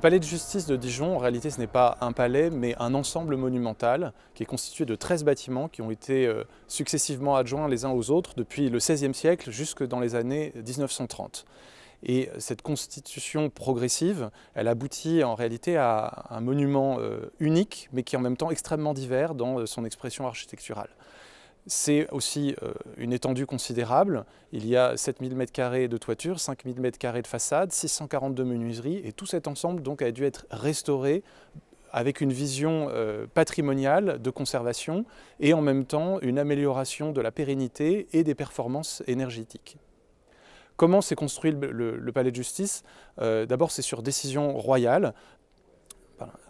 palais de justice de Dijon, en réalité, ce n'est pas un palais, mais un ensemble monumental qui est constitué de 13 bâtiments qui ont été successivement adjoints les uns aux autres depuis le XVIe siècle jusque dans les années 1930. Et cette constitution progressive, elle aboutit en réalité à un monument unique, mais qui est en même temps extrêmement divers dans son expression architecturale. C'est aussi une étendue considérable. Il y a 7000 m² de toiture, 5000 m² de façade, 642 menuiseries, et tout cet ensemble donc, a dû être restauré avec une vision patrimoniale de conservation et en même temps une amélioration de la pérennité et des performances énergétiques. Comment s'est construit le palais de justice? D'abord, c'est sur décision royale.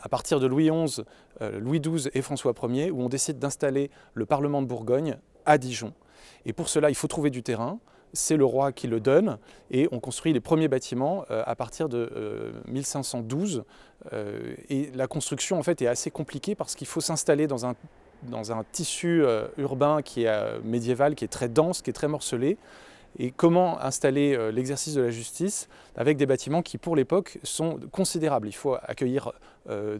À partir de Louis XI, Louis XII et François Ier, où on décide d'installer le Parlement de Bourgogne à Dijon. Et pour cela, il faut trouver du terrain. C'est le roi qui le donne et on construit les premiers bâtiments à partir de 1512. Et la construction en fait est assez compliquée parce qu'il faut s'installer dans un tissu urbain qui est médiéval, qui est très dense, qui est très morcelé. Et comment installer l'exercice de la justice avec des bâtiments qui, pour l'époque, sont considérables. Il faut accueillir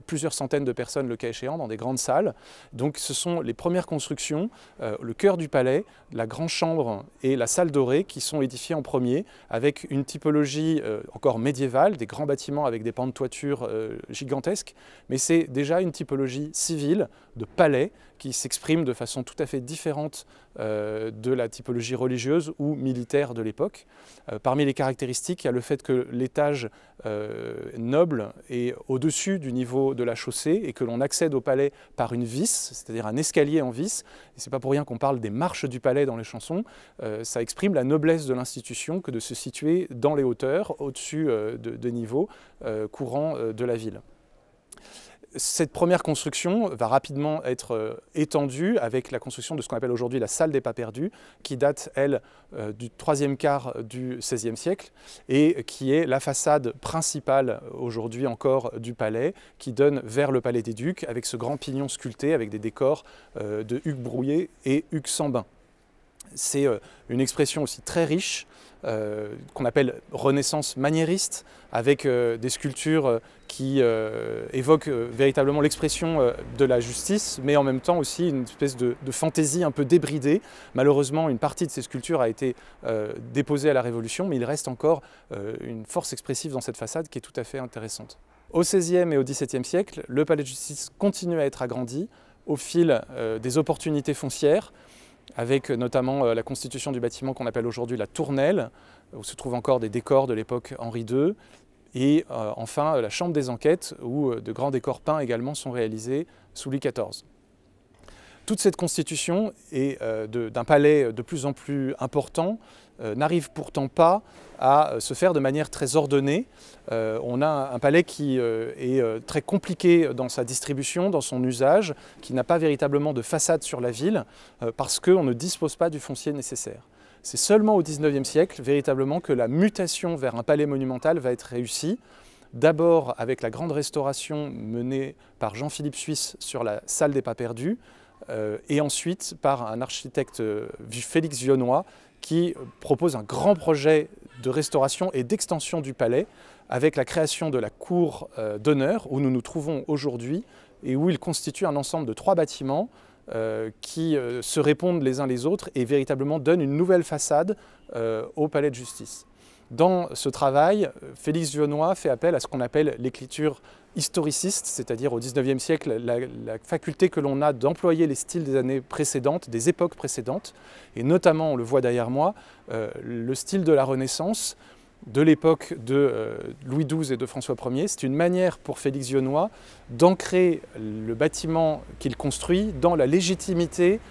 plusieurs centaines de personnes, le cas échéant, dans des grandes salles. Donc ce sont les premières constructions, le cœur du palais, la grande chambre et la salle dorée qui sont édifiées en premier, avec une typologie encore médiévale, des grands bâtiments avec des pans de toiture gigantesques. Mais c'est déjà une typologie civile de palais qui s'exprime de façon tout à fait différente de la typologie religieuse ou militaire de l'époque. Parmi les caractéristiques, il y a le fait que l'étage noble est au-dessus du niveau de la chaussée et que l'on accède au palais par une vis, c'est-à-dire un escalier en vis. Ce n'est pas pour rien qu'on parle des marches du palais dans les chansons. Ça exprime la noblesse de l'institution que de se situer dans les hauteurs, au-dessus de niveaux courants de la ville. Cette première construction va rapidement être étendue avec la construction de ce qu'on appelle aujourd'hui la salle des pas perdus, qui date, elle, du troisième quart du XVIe siècle et qui est la façade principale aujourd'hui encore du palais, qui donne vers le palais des Ducs avec ce grand pignon sculpté avec des décors de Hugues Brouillet et Hugues Sambin. C'est une expression aussi très riche, qu'on appelle Renaissance maniériste, avec des sculptures qui évoquent véritablement l'expression de la justice, mais en même temps aussi une espèce de fantaisie un peu débridée. Malheureusement, une partie de ces sculptures a été déposée à la Révolution, mais il reste encore une force expressive dans cette façade qui est tout à fait intéressante. Au XVIe et au XVIIe siècle, le palais de justice continue à être agrandi au fil des opportunités foncières, avec notamment la constitution du bâtiment qu'on appelle aujourd'hui la tournelle, où se trouvent encore des décors de l'époque Henri II, et enfin la chambre des enquêtes, où de grands décors peints également sont réalisés sous Louis XIV. Toute cette constitution d'un palais de plus en plus important n'arrive pourtant pas à se faire de manière très ordonnée. On a un palais qui est très compliqué dans sa distribution, dans son usage, qui n'a pas véritablement de façade sur la ville, parce qu'on ne dispose pas du foncier nécessaire. C'est seulement au XIXe siècle, véritablement, que la mutation vers un palais monumental va être réussie. D'abord avec la grande restauration menée par Jean-Philippe Suisse sur la salle des pas perdus, et ensuite par un architecte Félix Vionnois qui propose un grand projet de restauration et d'extension du palais avec la création de la cour d'honneur où nous nous trouvons aujourd'hui et où il constitue un ensemble de 3 bâtiments qui se répondent les uns les autres et véritablement donnent une nouvelle façade au palais de justice. Dans ce travail, Félix Vionnois fait appel à ce qu'on appelle l'écriture historiciste, c'est-à-dire au XIXe siècle, la faculté que l'on a d'employer les styles des années précédentes, des époques précédentes, et notamment, on le voit derrière moi, le style de la Renaissance, de l'époque de Louis XII et de François Ier. C'est une manière pour Félix Vionnois d'ancrer le bâtiment qu'il construit dans la légitimité,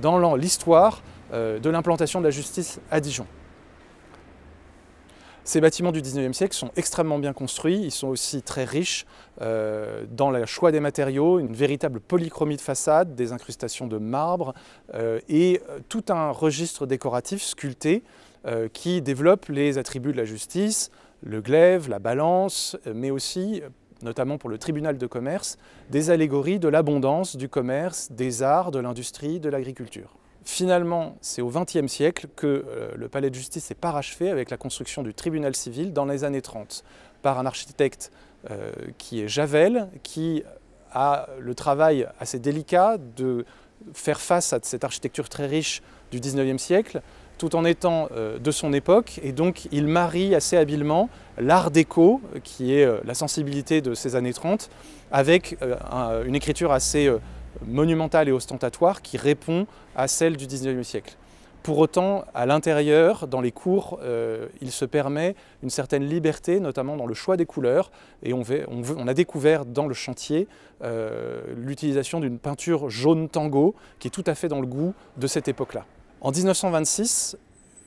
dans l'histoire de l'implantation de la justice à Dijon. Ces bâtiments du XIXe siècle sont extrêmement bien construits, ils sont aussi très riches dans le choix des matériaux, une véritable polychromie de façade, des incrustations de marbre et tout un registre décoratif sculpté qui développe les attributs de la justice, le glaive, la balance, mais aussi, notamment pour le tribunal de commerce, des allégories de l'abondance, du commerce, des arts, de l'industrie, de l'agriculture. Finalement, c'est au XXe siècle que le palais de justice est parachevé avec la construction du tribunal civil dans les années 30 par un architecte qui est Javel, qui a le travail assez délicat de faire face à cette architecture très riche du XIXe siècle, tout en étant de son époque, et donc il marie assez habilement l'art déco, qui est la sensibilité de ces années 30, avec une écriture assez monumentale et ostentatoire qui répond à celle du XIXe siècle. Pour autant, à l'intérieur, dans les cours, il se permet une certaine liberté, notamment dans le choix des couleurs, et on a découvert dans le chantier l'utilisation d'une peinture jaune tango, qui est tout à fait dans le goût de cette époque-là. En 1926,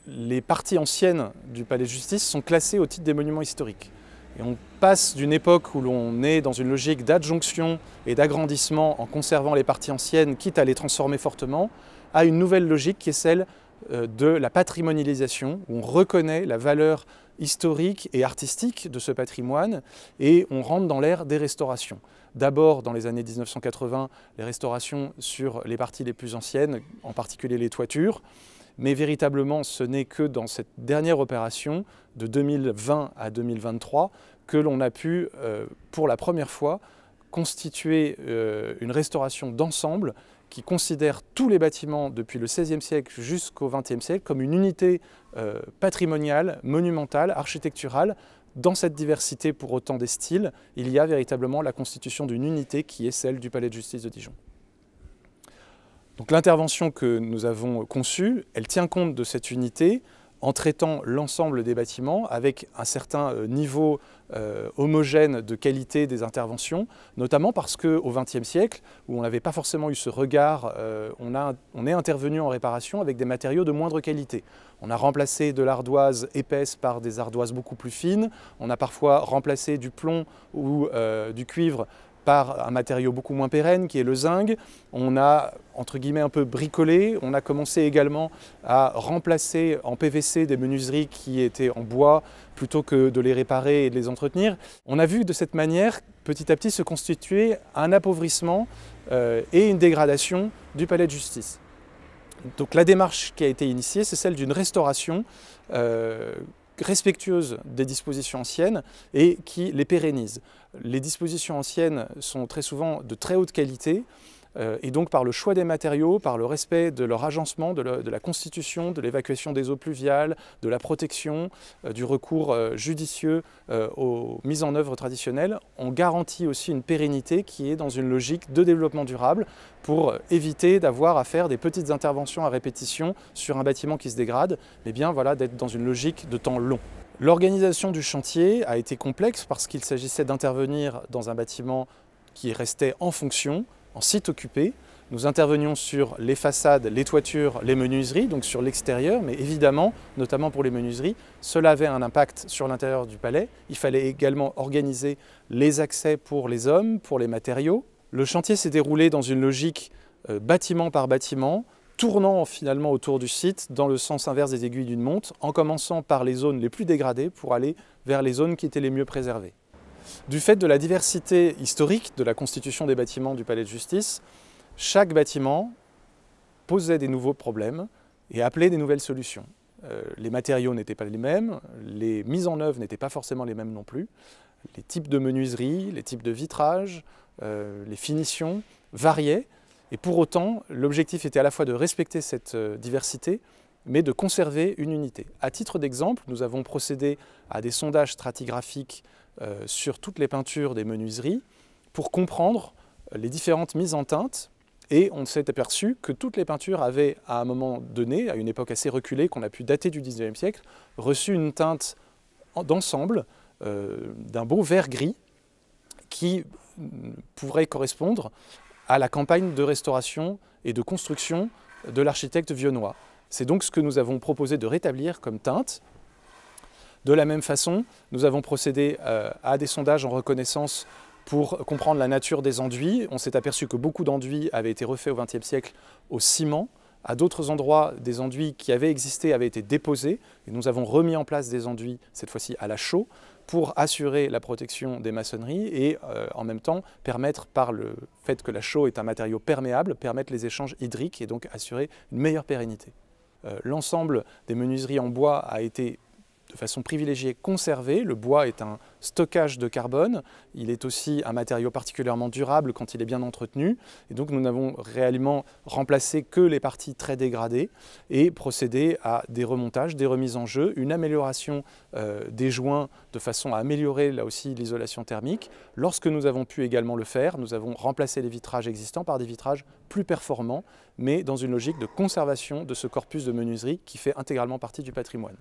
les parties anciennes du Palais de Justice sont classées au titre des monuments historiques. Et on passe d'une époque où l'on est dans une logique d'adjonction et d'agrandissement en conservant les parties anciennes, quitte à les transformer fortement, à une nouvelle logique qui est celle de la patrimonialisation, où on reconnaît la valeur historique et artistique de ce patrimoine et on rentre dans l'ère des restaurations. D'abord, dans les années 1980, les restaurations sur les parties les plus anciennes, en particulier les toitures, mais véritablement ce n'est que dans cette dernière opération de 2020 à 2023 que l'on a pu, pour la première fois, constituer une restauration d'ensemble qui considère tous les bâtiments depuis le XVIe siècle jusqu'au XXe siècle comme une unité patrimoniale, monumentale, architecturale. Dans cette diversité pour autant des styles, il y a véritablement la constitution d'une unité qui est celle du Palais de Justice de Dijon. Donc l'intervention que nous avons conçue, elle tient compte de cette unité en traitant l'ensemble des bâtiments avec un certain niveau homogène de qualité des interventions, notamment parce qu'au XXe siècle, où on n'avait pas forcément eu ce regard, on est intervenu en réparation avec des matériaux de moindre qualité. On a remplacé de l'ardoise épaisse par des ardoises beaucoup plus fines, on a parfois remplacé du plomb ou du cuivre par un matériau beaucoup moins pérenne qui est le zinc. On a, entre guillemets, un peu bricolé. On a commencé également à remplacer en PVC des menuiseries qui étaient en bois plutôt que de les réparer et de les entretenir. On a vu de cette manière, petit à petit, se constituer un appauvrissement et une dégradation du Palais de Justice. Donc la démarche qui a été initiée, c'est celle d'une restauration respectueuse des dispositions anciennes et qui les pérennise. Les dispositions anciennes sont très souvent de très haute qualité et donc par le choix des matériaux, par le respect de leur agencement, de la constitution, de l'évacuation des eaux pluviales, de la protection, du recours judicieux aux mises en œuvre traditionnelles, on garantit aussi une pérennité qui est dans une logique de développement durable pour éviter d'avoir à faire des petites interventions à répétition sur un bâtiment qui se dégrade, mais bien voilà, d'être dans une logique de temps long. L'organisation du chantier a été complexe parce qu'il s'agissait d'intervenir dans un bâtiment qui restait en fonction, en site occupé. Nous intervenions sur les façades, les toitures, les menuiseries, donc sur l'extérieur, mais évidemment, notamment pour les menuiseries, cela avait un impact sur l'intérieur du palais. Il fallait également organiser les accès pour les hommes, pour les matériaux. Le chantier s'est déroulé dans une logique bâtiment par bâtiment, tournant finalement autour du site dans le sens inverse des aiguilles d'une montre, en commençant par les zones les plus dégradées pour aller vers les zones qui étaient les mieux préservées. Du fait de la diversité historique de la constitution des bâtiments du Palais de Justice, chaque bâtiment posait des nouveaux problèmes et appelait des nouvelles solutions. Les matériaux n'étaient pas les mêmes, les mises en œuvre n'étaient pas forcément les mêmes non plus, les types de menuiserie, les types de vitrage, les finitions variaient. Et pour autant, l'objectif était à la fois de respecter cette diversité, mais de conserver une unité. À titre d'exemple, nous avons procédé à des sondages stratigraphiques sur toutes les peintures des menuiseries pour comprendre les différentes mises en teinte. Et on s'est aperçu que toutes les peintures avaient, à un moment donné, à une époque assez reculée, qu'on a pu dater du XIXe siècle, reçu une teinte d'ensemble d'un beau vert gris qui pourrait correspondre à la campagne de restauration et de construction de l'architecte viennois. C'est donc ce que nous avons proposé de rétablir comme teinte. De la même façon, nous avons procédé à des sondages en reconnaissance pour comprendre la nature des enduits. On s'est aperçu que beaucoup d'enduits avaient été refaits au XXe siècle au ciment. À d'autres endroits, des enduits qui avaient existé avaient été déposés. Et nous avons remis en place des enduits, cette fois-ci à la chaux, pour assurer la protection des maçonneries et en même temps permettre, par le fait que la chaux est un matériau perméable, permettre les échanges hydriques et donc assurer une meilleure pérennité. L'ensemble des menuiseries en bois a été de façon privilégiée conservé. Le bois est un stockage de carbone, il est aussi un matériau particulièrement durable quand il est bien entretenu. Et donc nous n'avons réellement remplacé que les parties très dégradées et procédé à des remontages, des remises en jeu, une amélioration des joints de façon à améliorer là aussi l'isolation thermique. Lorsque nous avons pu également le faire, nous avons remplacé les vitrages existants par des vitrages plus performants, mais dans une logique de conservation de ce corpus de menuiserie qui fait intégralement partie du patrimoine.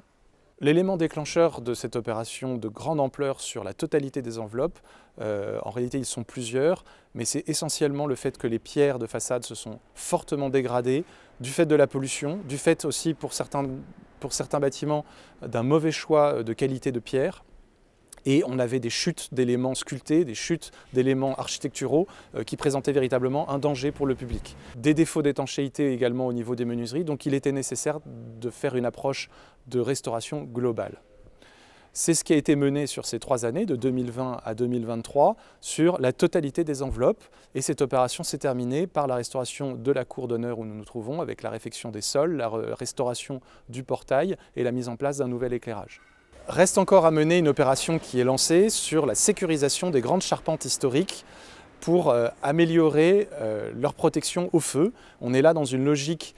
L'élément déclencheur de cette opération de grande ampleur sur la totalité des enveloppes, en réalité ils sont plusieurs, mais c'est essentiellement le fait que les pierres de façade se sont fortement dégradées, du fait de la pollution, du fait aussi pour certains bâtiments d'un mauvais choix de qualité de pierre. Et on avait des chutes d'éléments sculptés, des chutes d'éléments architecturaux qui présentaient véritablement un danger pour le public. Des défauts d'étanchéité également au niveau des menuiseries, donc il était nécessaire de faire une approche de restauration globale. C'est ce qui a été mené sur ces 3 années, de 2020 à 2023, sur la totalité des enveloppes. Et cette opération s'est terminée par la restauration de la cour d'honneur où nous nous trouvons, avec la réfection des sols, la restauration du portail et la mise en place d'un nouvel éclairage. Reste encore à mener une opération qui est lancée sur la sécurisation des grandes charpentes historiques pour améliorer leur protection au feu. On est là dans une logique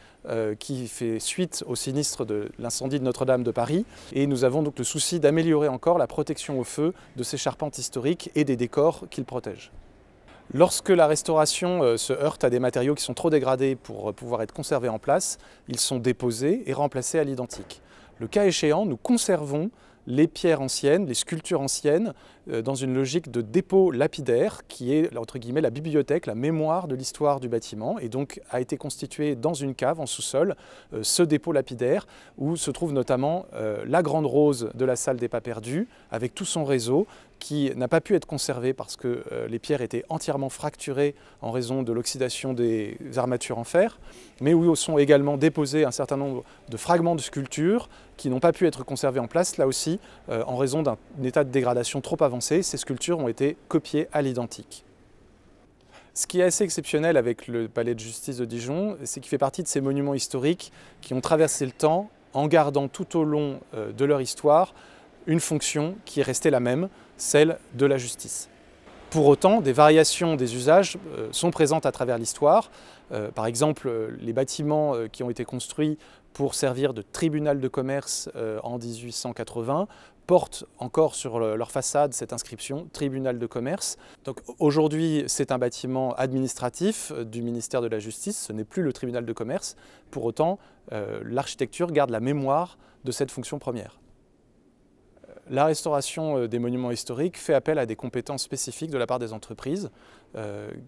qui fait suite au sinistre de l'incendie de Notre-Dame de Paris et nous avons donc le souci d'améliorer encore la protection au feu de ces charpentes historiques et des décors qu'ils protègent. Lorsque la restauration se heurte à des matériaux qui sont trop dégradés pour pouvoir être conservés en place, ils sont déposés et remplacés à l'identique. Le cas échéant, nous conservons les pierres anciennes, les sculptures anciennes, dans une logique de dépôt lapidaire qui est, entre guillemets, la bibliothèque, la mémoire de l'histoire du bâtiment, et donc a été constitué dans une cave en sous-sol, ce dépôt lapidaire, où se trouve notamment la grande rose de la salle des pas perdus, avec tout son réseau, qui n'a pas pu être conservé parce que les pierres étaient entièrement fracturées en raison de l'oxydation des armatures en fer, mais où sont également déposés un certain nombre de fragments de sculptures qui n'ont pas pu être conservés en place, là aussi, en raison d'un état de dégradation trop avancé. Ces sculptures ont été copiées à l'identique. Ce qui est assez exceptionnel avec le palais de justice de Dijon, c'est qu'il fait partie de ces monuments historiques qui ont traversé le temps en gardant tout au long de leur histoire une fonction qui est restée la même, celle de la justice. Pour autant, des variations des usages sont présentes à travers l'histoire. Par exemple, les bâtiments qui ont été construits pour servir de tribunal de commerce en 1880 portent encore sur leur façade cette inscription « Tribunal de commerce ». Donc aujourd'hui, c'est un bâtiment administratif du ministère de la Justice, ce n'est plus le tribunal de commerce. Pour autant, l'architecture garde la mémoire de cette fonction première. La restauration des monuments historiques fait appel à des compétences spécifiques de la part des entreprises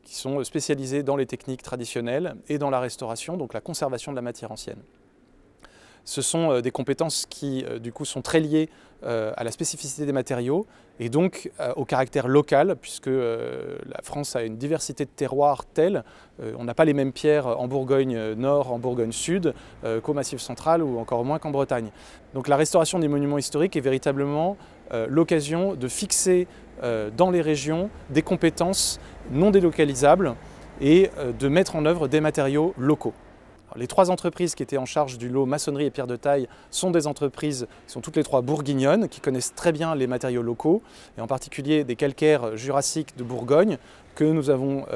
qui sont spécialisées dans les techniques traditionnelles et dans la restauration, donc la conservation de la matière ancienne. Ce sont des compétences qui, du coup, sont très liées à la spécificité des matériaux et donc au caractère local, puisque la France a une diversité de terroirs telle, on n'a pas les mêmes pierres en Bourgogne Nord, en Bourgogne Sud, qu'au Massif central ou encore moins qu'en Bretagne. Donc la restauration des monuments historiques est véritablement l'occasion de fixer dans les régions des compétences non délocalisables et de mettre en œuvre des matériaux locaux. Les 3 entreprises qui étaient en charge du lot maçonnerie et pierre de taille sont des entreprises qui sont toutes les 3 bourguignonnes, qui connaissent très bien les matériaux locaux, et en particulier des calcaires jurassiques de Bourgogne que nous avons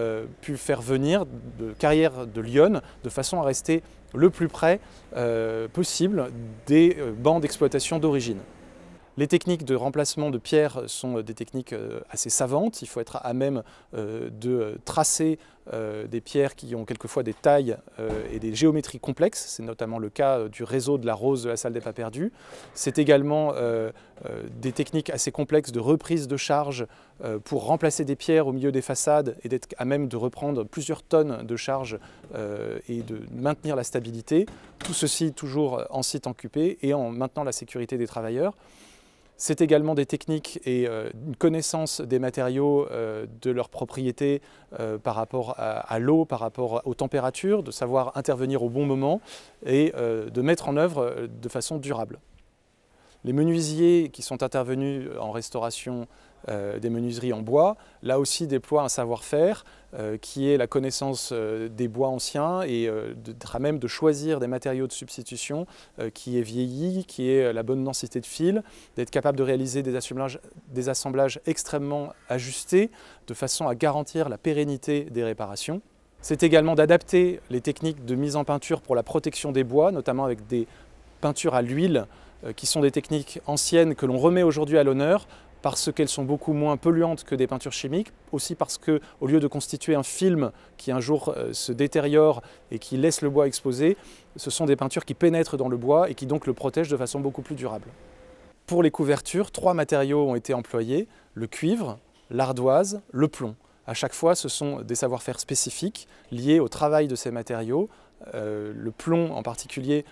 pu faire venir de Carrière de Lyon de façon à rester le plus près possible des bancs d'exploitation d'origine. Les techniques de remplacement de pierres sont des techniques assez savantes. Il faut être à même de tracer des pierres qui ont quelquefois des tailles et des géométries complexes. C'est notamment le cas du réseau de la rose de la salle des pas perdus. C'est également des techniques assez complexes de reprise de charge pour remplacer des pierres au milieu des façades et d'être à même de reprendre plusieurs tonnes de charge et de maintenir la stabilité. Tout ceci toujours en site occupé et en maintenant la sécurité des travailleurs. C'est également des techniques et une connaissance des matériaux, de leurs propriétés par rapport à l'eau, par rapport aux températures, de savoir intervenir au bon moment et de mettre en œuvre de façon durable. Les menuisiers qui sont intervenus en restauration des menuiseries en bois, là aussi déploie un savoir-faire qui est la connaissance des bois anciens et à même de choisir des matériaux de substitution qui est vieilli, qui est la bonne densité de fil, d'être capable de réaliser des assemblages extrêmement ajustés de façon à garantir la pérennité des réparations. C'est également d'adapter les techniques de mise en peinture pour la protection des bois, notamment avec des peintures à l'huile qui sont des techniques anciennes que l'on remet aujourd'hui à l'honneur parce qu'elles sont beaucoup moins polluantes que des peintures chimiques, aussi parce qu'au lieu de constituer un film qui un jour se détériore et qui laisse le bois exposé, ce sont des peintures qui pénètrent dans le bois et qui donc le protègent de façon beaucoup plus durable. Pour les couvertures, 3 matériaux ont été employés, le cuivre, l'ardoise, le plomb. À chaque fois, ce sont des savoir-faire spécifiques liés au travail de ces matériaux. Le plomb en particulier,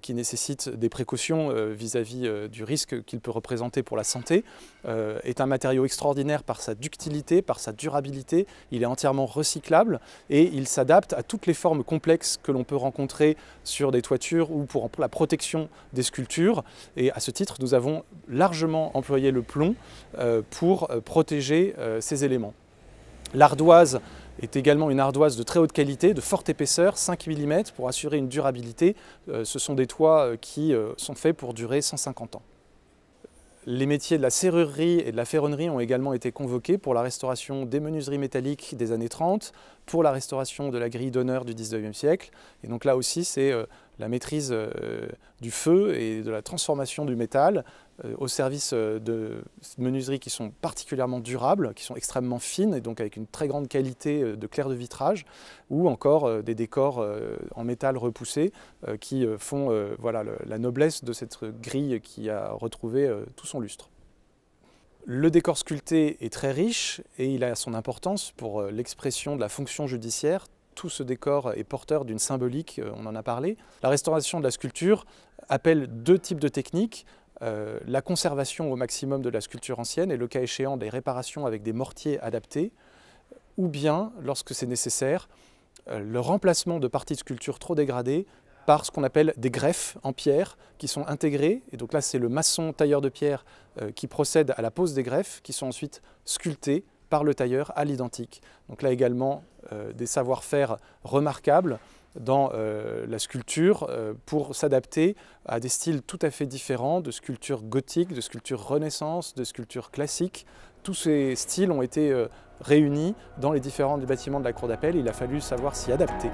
qui nécessite des précautions vis-à-vis du risque qu'il peut représenter pour la santé, est un matériau extraordinaire par sa ductilité, par sa durabilité. Il est entièrement recyclable et il s'adapte à toutes les formes complexes que l'on peut rencontrer sur des toitures ou pour la protection des sculptures. Et à ce titre, nous avons largement employé le plomb pour protéger ces éléments. L'ardoise est également une ardoise de très haute qualité, de forte épaisseur, 5 mm, pour assurer une durabilité. Ce sont des toits qui sont faits pour durer 150 ans. Les métiers de la serrurerie et de la ferronnerie ont également été convoqués pour la restauration des menuiseries métalliques des années 30, pour la restauration de la grille d'honneur du 19e siècle. Et donc là aussi, c'est la maîtrise du feu et de la transformation du métal au service de menuiseries qui sont particulièrement durables, qui sont extrêmement fines et donc avec une très grande qualité de clair de vitrage, ou encore des décors en métal repoussé qui font voilà, la noblesse de cette grille qui a retrouvé tout son lustre. Le décor sculpté est très riche et il a son importance pour l'expression de la fonction judiciaire. Tout ce décor est porteur d'une symbolique, on en a parlé. La restauration de la sculpture appelle 2 types de techniques. La conservation au maximum de la sculpture ancienne et le cas échéant des réparations avec des mortiers adaptés, ou bien, lorsque c'est nécessaire, le remplacement de parties de sculpture trop dégradées par ce qu'on appelle des greffes en pierre qui sont intégrées. Et donc là, c'est le maçon tailleur de pierre qui procède à la pose des greffes qui sont ensuite sculptées par le tailleur à l'identique. Donc là également, des savoir-faire remarquables dans la sculpture pour s'adapter à des styles tout à fait différents de sculpture gothique, de sculpture renaissance, de sculpture classique. Tous ces styles ont été réunis dans les différents bâtiments de la cour d'appel. Il a fallu savoir s'y adapter.